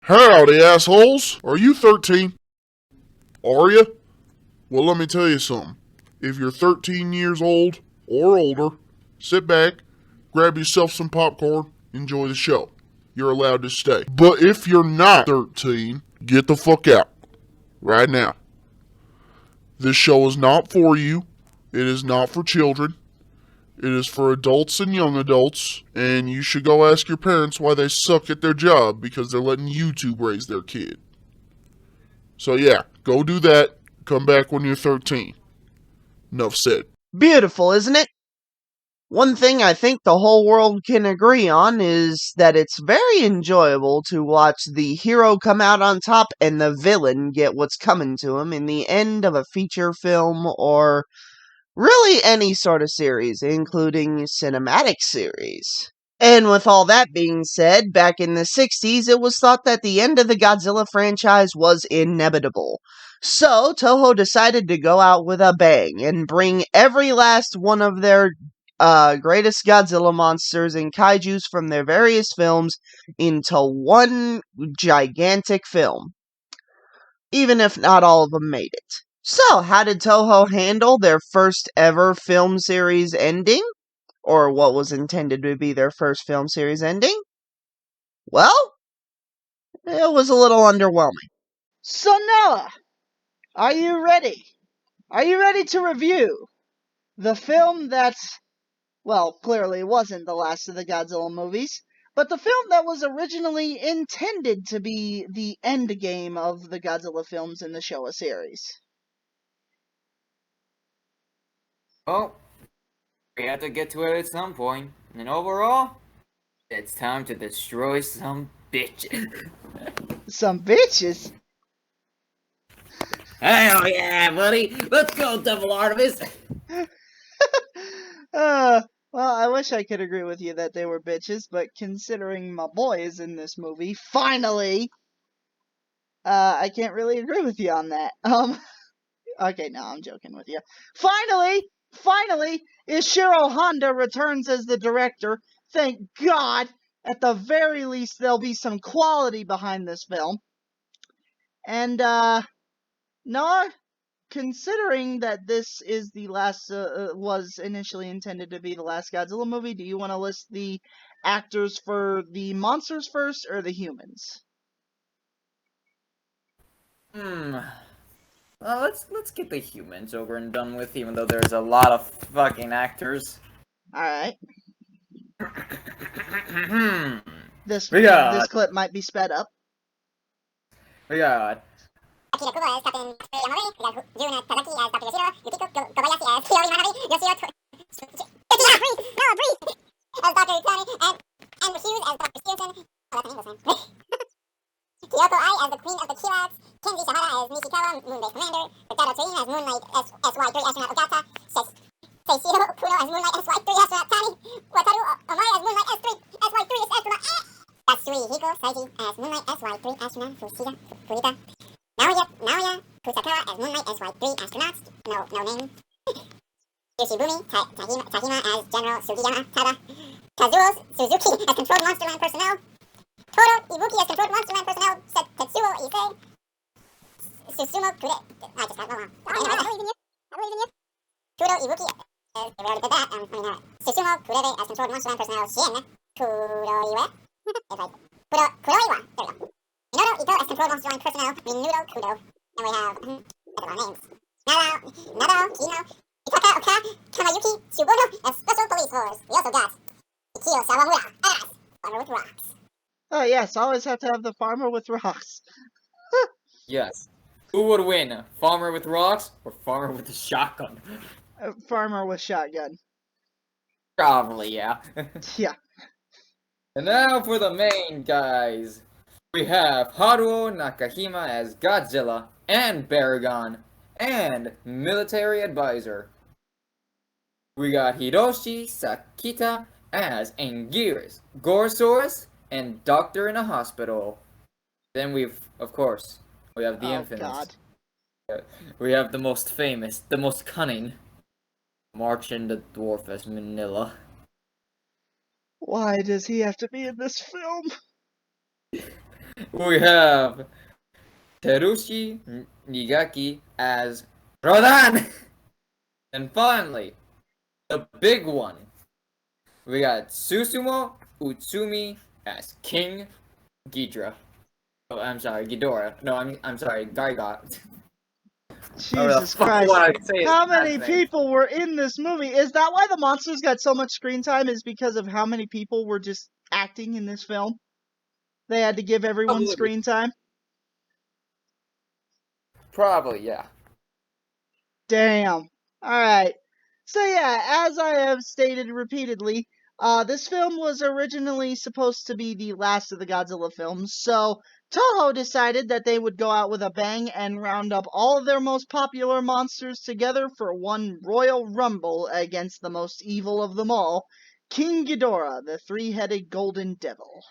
Howdy, assholes! Are you 13? Are you? Well, let me tell you something. If you're 13 years old or older, sit back, grab yourself some popcorn, enjoy the show. You're allowed to stay. But if you're not 13, get the fuck out. Right now. This show is not for you. It is not for children. It is for adults and young adults, and you should go ask your parents why they suck at their job because they're letting YouTube raise their kid. So yeah, go do that. Come back when you're 13. Enough said. Beautiful, isn't it? One thing I think the whole world can agree on is that it's very enjoyable to watch the hero come out on top and the villain get what's coming to him in the end of a feature film or really any sort of series, including cinematic series. And with all that being said, back in the 60s, it was thought that the end of the Godzilla franchise was inevitable. So, Toho decided to go out with a bang and bring every last one of their greatest Godzilla monsters and kaijus from their various films into one gigantic film, even if not all of them made it. So, how did Toho handle their first ever film series ending? Or what was intended to be their first film series ending? Well, it was a little underwhelming. So Noah, are you ready? Are you ready to review the film that's, well, clearly wasn't the last of the Godzilla movies, but the film that was originally intended to be the end game of the Godzilla films in the Showa series? Well, we have to get to it at some point. And overall, it's time to destroy some bitches. Some bitches. Hell yeah, buddy! Let's go, Double Artemis! Well, I wish I could agree with you that they were bitches, but considering my boy is in this movie, finally, I can't really agree with you on that. Okay, no, I'm joking with you. Finally, Ishiro Honda returns as the director. Thank God. At the very least, there'll be some quality behind this film. And, no, considering that this is the last, was initially intended to be the last Godzilla movie, do you want to list the actors for the monsters first or the humans? Well, let's get the humans over and done with, even though there's a lot of fucking actors. Alright. This clip might be sped up. We got Akira Kubo as Captain Yamori, we got Jun Tadaki as Dr. Yoshiro, Yukiko Kobayashi as Hiyori Manabe, Yoshiro breathe! As Dr. Utani, and Hughes as Dr. Stevenson. Oh, that's an English name. Kyoko Ai as the Queen of the Kirats, Kenji Shihara as Nishikawa, Moonbase Commander, Ricardo Torino as Moonlight SY3 Astronaut Ogata, Seishiro Kuno as Moonlight SY3 Astronaut Tani, Wataru Omari as Moonlight SY3 Astronaut Tatsui Hiko Saiji as Moonlight SY3 Astronaut Furita, Naoya Kusakawa as Moonlight SY3 Astronauts, no name. Yoshibumi Tahima as General Sugiyama Tada, Kazuo Suzuki as Controlled Monsterland Personnel, Toro Ibuki as Controlled Monsterland Personnel, Tetsuo Issei, Susumu Kure. I just got I believe in you. Turo Ibuki, we already did that. Susumu Kurebe as Controlled Monsterland Personnel, Shin Kuroiwa. Kuroiwa, there we go. Minoru Ito as Controlled Monsterland Personnel, Minuto Kudo. And we have other names. Nado, Kino, Itaka Oka, Kamayuki, Shubono as Special Police Force. We also got Ikio Sawamura as Farmer with Rocks. Oh yes, always have to have the farmer with rocks. yes. Who would win, farmer with rocks or farmer with a shotgun? Farmer with shotgun. Probably, yeah. Yeah. And now for the main guys. We have Haruo Nakahima as Godzilla and Baragon and military advisor. We got Hiroshi Sakita as Anguirus, Gorosaurus, and Doctor in a Hospital. Then we have the infamous. God. We have the most famous, the most cunning, Marchin the Dwarf as Manila. Why does he have to be in this film? We have Terushi Nigaki as Rodan! And finally, the big one. We got Susumu Utsumi as King Ghidorah. Oh, I'm sorry, Ghidorah. No, I'm sorry, Gargot. Jesus Fuck Christ. what I say his How last many name. people were in this movie? Is that why the monsters got so much screen time? Is because of how many people were just acting in this film? They had to give everyone Probably. screen time? Probably, yeah. Damn. Alright. So yeah, as I have stated repeatedly, this film was originally supposed to be the last of the Godzilla films, so Toho decided that they would go out with a bang and round up all of their most popular monsters together for one Royal Rumble against the most evil of them all, King Ghidorah, the three-headed golden devil.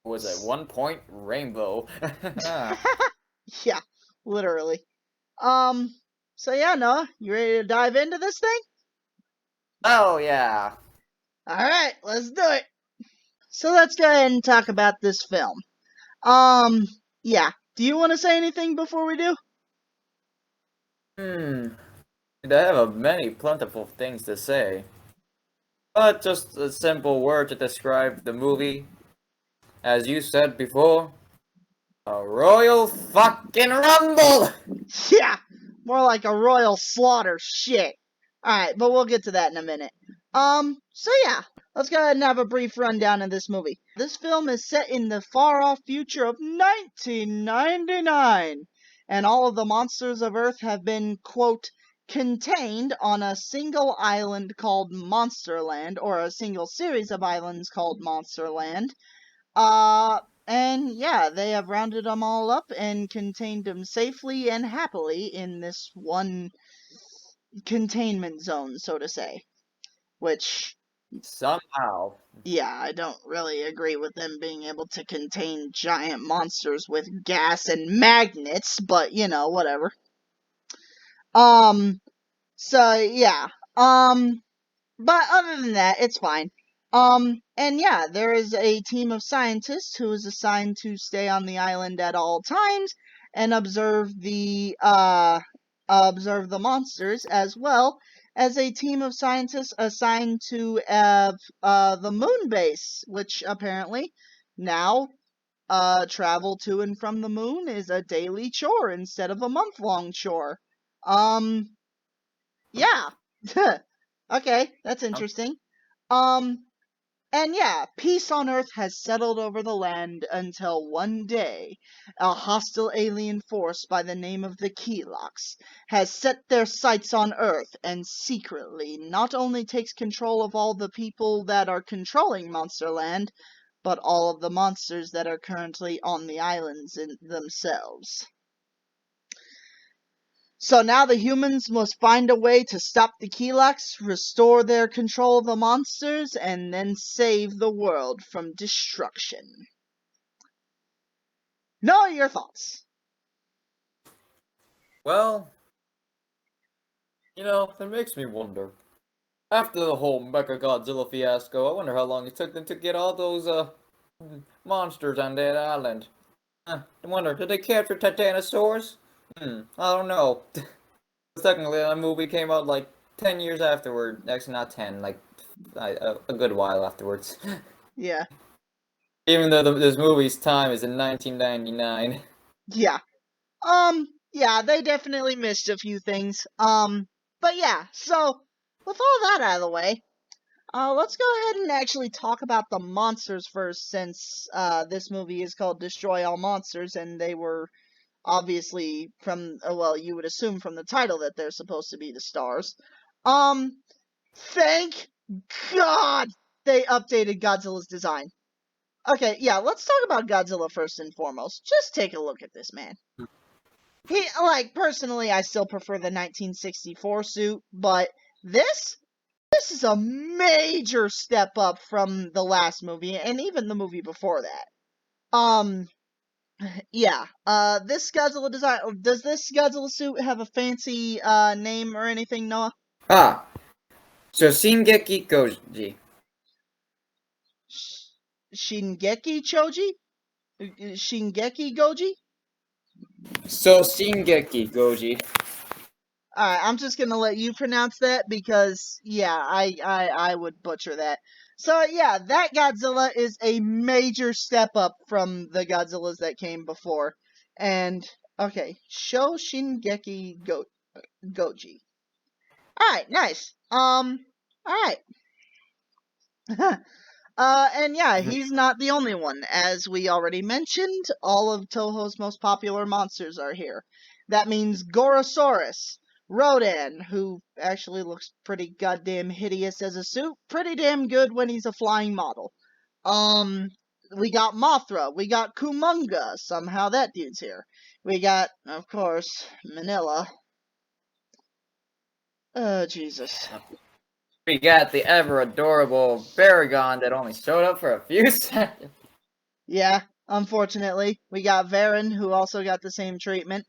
It was a 1 point rainbow. Yeah, literally. So yeah, Noah, you ready to dive into this thing? Oh, yeah. Alright, let's do it. So let's go ahead and talk about this film. Yeah. Do you want to say anything before we do? I have many plentiful things to say. But just a simple word to describe the movie. As you said before, a royal fucking rumble! Yeah, more like a royal slaughter shit. Alright, but we'll get to that in a minute. So yeah, let's go ahead and have a brief rundown of this movie. This film is set in the far-off future of 1999, and all of the monsters of Earth have been, quote, contained on a single island called Monsterland, or a single series of islands called Monsterland. And yeah, they have rounded them all up and contained them safely and happily in this one containment zone, so to say. Which, Somehow. yeah, I don't really agree with them being able to contain giant monsters with gas and magnets, but you know, whatever. So yeah. But other than that, it's fine. And yeah, there is a team of scientists who is assigned to stay on the island at all times and observe the monsters, as well as a team of scientists assigned to the moon base, which apparently now travel to and from the moon is a daily chore instead of a month-long chore. Um, yeah. Okay, that's interesting. Um, and yeah, peace on Earth has settled over the land until one day, a hostile alien force by the name of the Kelox has set their sights on Earth and secretly not only takes control of all the people that are controlling Monsterland, but all of the monsters that are currently on the islands themselves. So now the humans must find a way to stop the Kelox, restore their control of the monsters, and then save the world from destruction. Noah, your thoughts? Well, that makes me wonder. After the whole Mecha Godzilla fiasco, I wonder how long it took them to get all those, monsters on that island. I wonder, did they capture Titanosaurs? I don't know. Technically, that movie came out like 10 years afterward. Actually, not 10, like a good while afterwards. Yeah. Even though this movie's time is in 1999. Yeah. Yeah, they definitely missed a few things. But yeah, so with all that out of the way, let's go ahead and actually talk about the monsters first, since this movie is called Destroy All Monsters, and they were obviously from well, you would assume from the title that they're supposed to be the stars. Thank God they updated Godzilla's design. Okay, yeah, let's talk about Godzilla first and foremost. Just take a look at this man. Personally, I still prefer the 1964 suit, but this is a major step up from the last movie and even the movie before that. Yeah. This Godzilla design. Does this Godzilla suit have a fancy name or anything, Noah? Ah, so Shingeki Goji. Shingeki Choji? Shingeki Goji? So Shingeki Goji. Alright, I'm just gonna let you pronounce that because, yeah, I would butcher that. So, yeah, that Godzilla is a major step up from the Godzillas that came before. And, okay, Sho Shingeki Goji. Alright, nice. Alright. And yeah, he's not the only one. As we already mentioned, all of Toho's most popular monsters are here. That means Gorosaurus, Rodan, who actually looks pretty goddamn hideous as a suit, pretty damn good when he's a flying model. We got Mothra, we got Kumunga, somehow that dude's here. We got, of course, Manila. Oh, Jesus. We got the ever adorable Baragon that only showed up for a few seconds. Yeah, unfortunately. We got Varen, who also got the same treatment.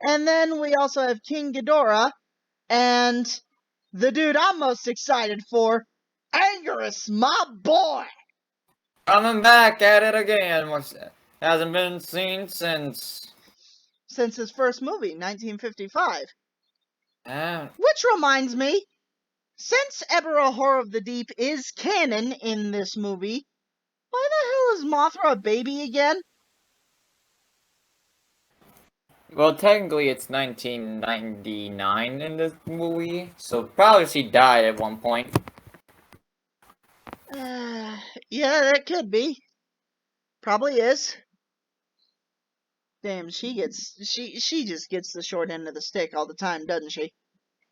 And then we also have King Ghidorah, and the dude I'm most excited for, Anguirus, my boy! Coming back at it again. Hasn't been seen since. Since his first movie, 1955. Uh, Which reminds me, since Ebera Horror of the Deep is canon in this movie, why the hell is Mothra a baby again? well, technically it's 1999 in this movie, so probably she died at one point. Yeah, that could be. Probably is. Damn, she just gets the short end of the stick all the time, doesn't she?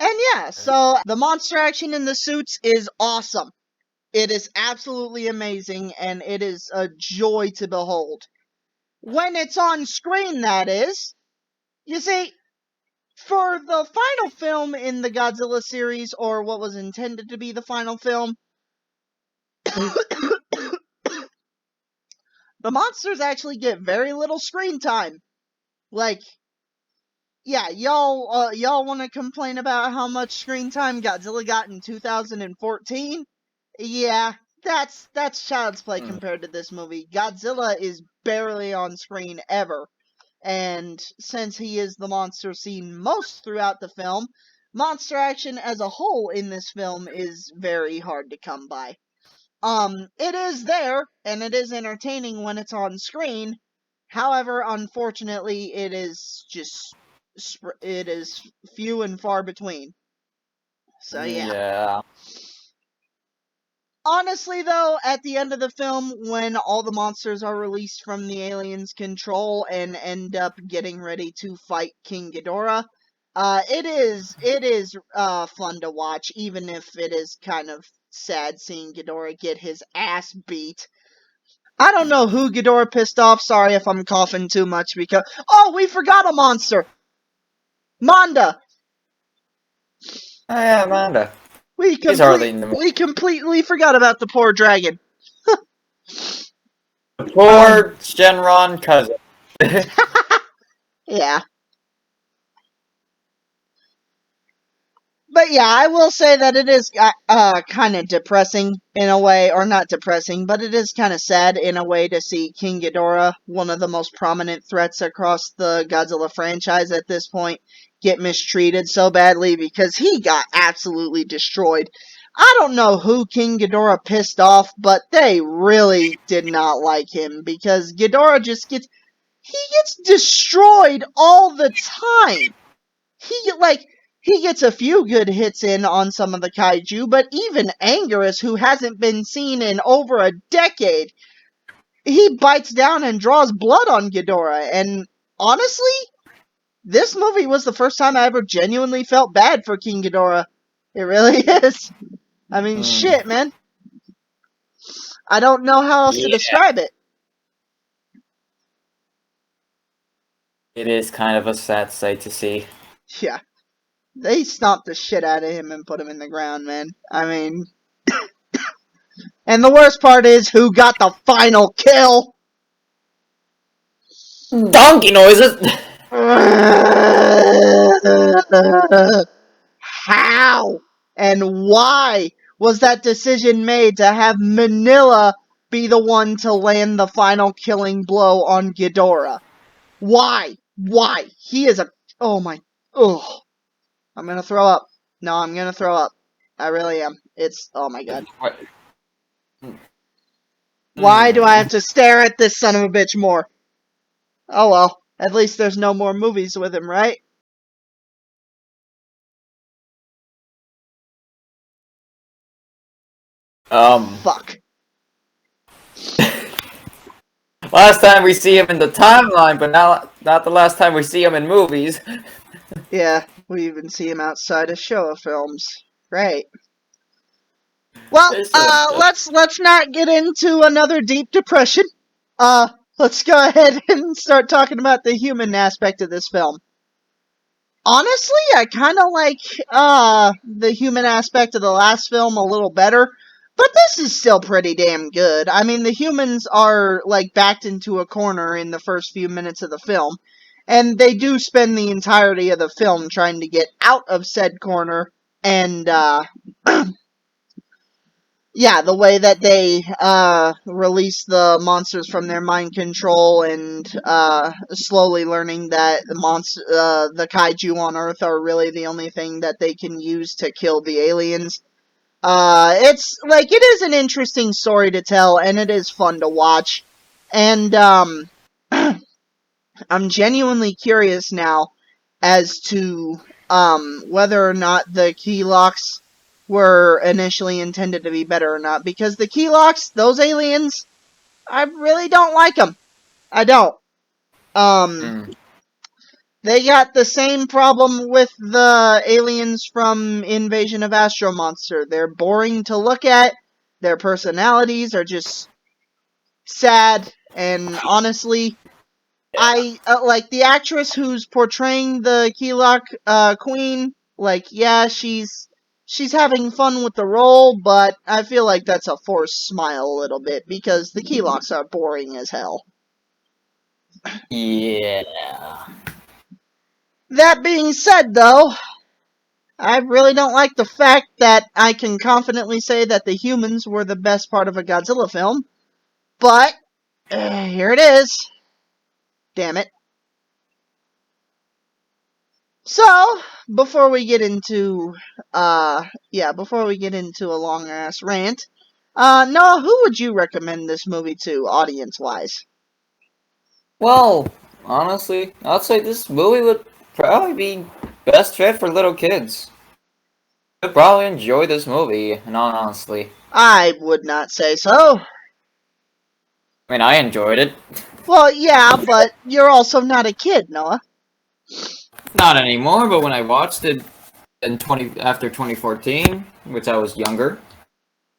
And yeah, so the monster action in the suits is awesome. It is absolutely amazing, and it is a joy to behold. When it's on screen, that is. You see, for the final film in the Godzilla series, or what was intended to be the final film, the monsters actually get very little screen time. Like, yeah, y'all want to complain about how much screen time Godzilla got in 2014? Yeah, that's child's play compared to this movie. Godzilla is barely on screen ever, and since he is the monster seen most throughout the film, monster action as a whole in this film is very hard to come by. It is there, and it is entertaining when it's on screen. However, unfortunately, it is few and far between. So yeah. Yeah. Honestly, though, at the end of the film, when all the monsters are released from the aliens' control and end up getting ready to fight King Ghidorah, it is fun to watch, even if it is kind of sad seeing Ghidorah get his ass beat. I don't know who Ghidorah pissed off. Sorry if I'm coughing too much because... Oh, we forgot a monster! Manda! Oh, yeah, Amanda. We He's hardly in the movie. completely forgot about the poor dragon. Poor Shenron cousin. Yeah. But yeah, I will say that it is kind of depressing in a way, or not depressing, but it is kind of sad in a way to see King Ghidorah, one of the most prominent threats across the Godzilla franchise at this point, get mistreated so badly because he got absolutely destroyed. I don't know who King Ghidorah pissed off, but they really did not like him because Ghidorah just gets destroyed all the time. He gets a few good hits in on some of the kaiju, but even Anguirus, who hasn't been seen in over a decade, he bites down and draws blood on Ghidorah. And honestly, this movie was the first time I ever genuinely felt bad for King Ghidorah. It really is. I mean, shit, man. I don't know how else to describe it. It is kind of a sad sight to see. Yeah. They stomped the shit out of him and put him in the ground, man. I mean... And the worst part is, who got the final kill? Donkey noises! How and why was that decision made to have Manila be the one to land the final killing blow on Ghidorah? Why? Why? He is a... Oh my... Ugh. I'm gonna throw up. No, I'm gonna throw up. I really am. It's... Oh my god. What? Why do I have to stare at this son of a bitch more? Oh well. At least there's no more movies with him, right? Fuck. Last time we see him in the timeline, but now not the last time we see him in movies. Yeah, we even see him outside of Showa films. Great. Well, They should have done- let's not get into another deep depression. Let's go ahead and start talking about the human aspect of this film. Honestly, I kind of like the human aspect of the last film a little better, but this is still pretty damn good. I mean, the humans are like backed into a corner in the first few minutes of the film, and they do spend the entirety of the film trying to get out of said corner, and yeah, the way that they release the monsters from their mind control and slowly learning that the kaiju on Earth are really the only thing that they can use to kill the aliens. It's like it is an interesting story to tell, and it is fun to watch. And I'm genuinely curious now as to whether or not the key locks were initially intended to be better or not. Because the key locks, those aliens, I really don't like them. I don't. They got the same problem with the aliens from Invasion of Astro Monster. They're boring to look at. Their personalities are just sad. And honestly, I like the actress who's portraying the Keylock queen. Like, yeah, she's having fun with the role, but I feel like that's a forced smile a little bit because the Keylocks are boring as hell. Yeah. That being said, though, I really don't like the fact that I can confidently say that the humans were the best part of a Godzilla film. But here it is. Damn it. So, before we get into before we get into a long ass rant, Noah, who would you recommend this movie to, audience wise? Well, honestly, I'd say this movie would probably be best fit for little kids. They'd probably enjoy this movie, in all honesty. I would not say so. I mean, I enjoyed it. Well, yeah, but you're also not a kid, Noah. Not anymore, but when I watched it after 2014, which I was younger,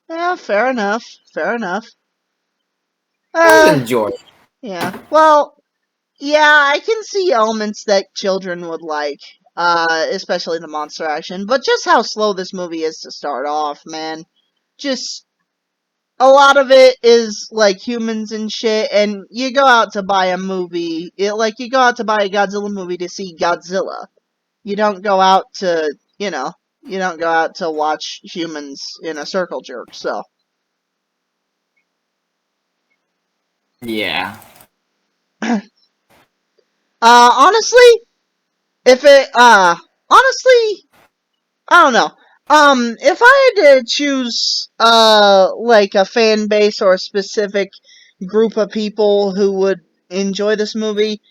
Yeah, fair enough. Fair enough. I would enjoy it. Yeah. Well, yeah, I can see elements that children would like, especially the monster action, but just how slow this movie is to start off, man. Just a lot of it is like humans and shit, and you go out to buy a movie, you go out to buy a Godzilla movie to see Godzilla. You don't go out to, you don't go out to watch humans in a circle jerk, so. Yeah. Honestly, if it, honestly, I don't know. If I had to choose, like a fan base or a specific group of people who would enjoy this movie,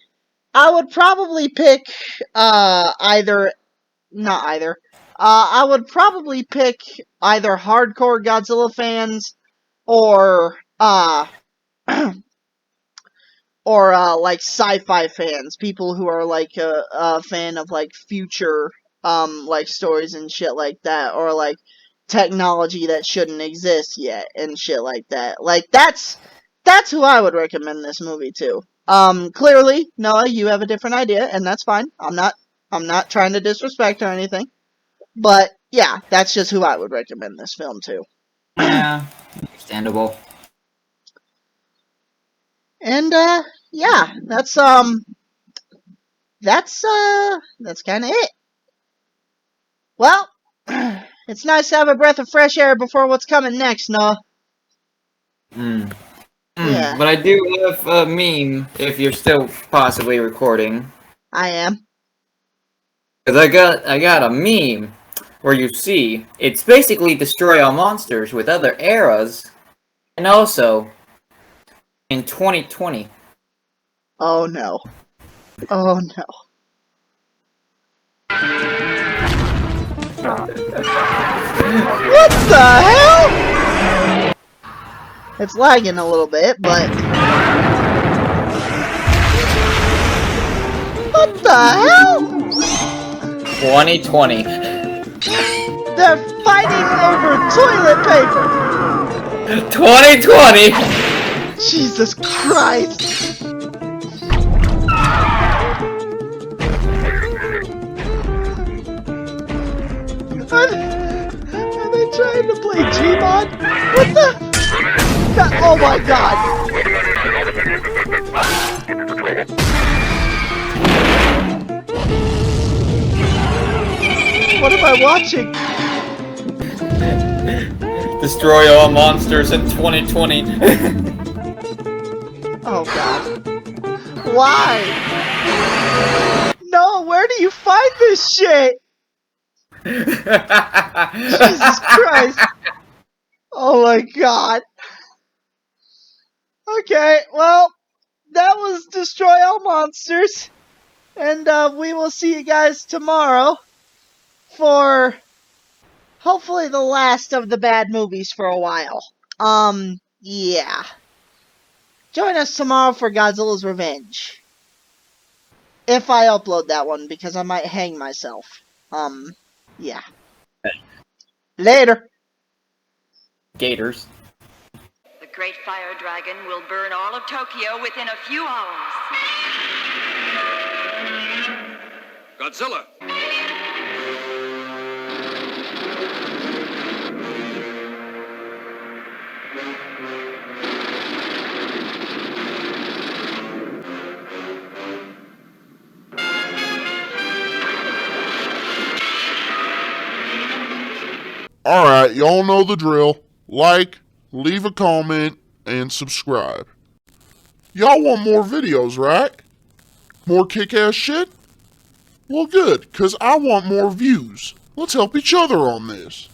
I would probably pick, not either. I would probably pick either hardcore Godzilla fans or, like sci-fi fans, people who are like a fan of like future like stories and shit like that, or like technology that shouldn't exist yet and shit like that. Like that's who I would recommend this movie to. Clearly, Noah, you have a different idea, and that's fine. I'm not trying to disrespect or anything, but yeah, that's just who I would recommend this film to. Yeah. Understandable. And yeah, that's kind of it. Well, it's nice to have a breath of fresh air before what's coming next, Noah. Yeah. But I do have a meme, if you're still possibly recording. I am. Because I got a meme where you see, it's basically destroy all monsters with other eras, and also in 2020. Oh no. Oh no. What the hell? It's lagging a little bit, but... What the hell? 2020. They're fighting over toilet paper! 2020! Jesus Christ! Are they trying to play Gmod? What the? Oh my god! What am I watching? Destroy all monsters in 2020. Oh god. Why? No, where do you find this shit? Jesus Christ. Oh my god. Okay, well, that was Destroy All Monsters. And we will see you guys tomorrow for hopefully the last of the bad movies for a while. Yeah. Join us tomorrow for Godzilla's Revenge. If I upload that one, because I might hang myself. Yeah. Later. Gators. The Great Fire Dragon will burn all of Tokyo within a few hours. Godzilla! Alright, y'all know the drill. Like, leave a comment, and subscribe. Y'all want more videos, right? More kick-ass shit? Well, good, because I want more views. Let's help each other on this.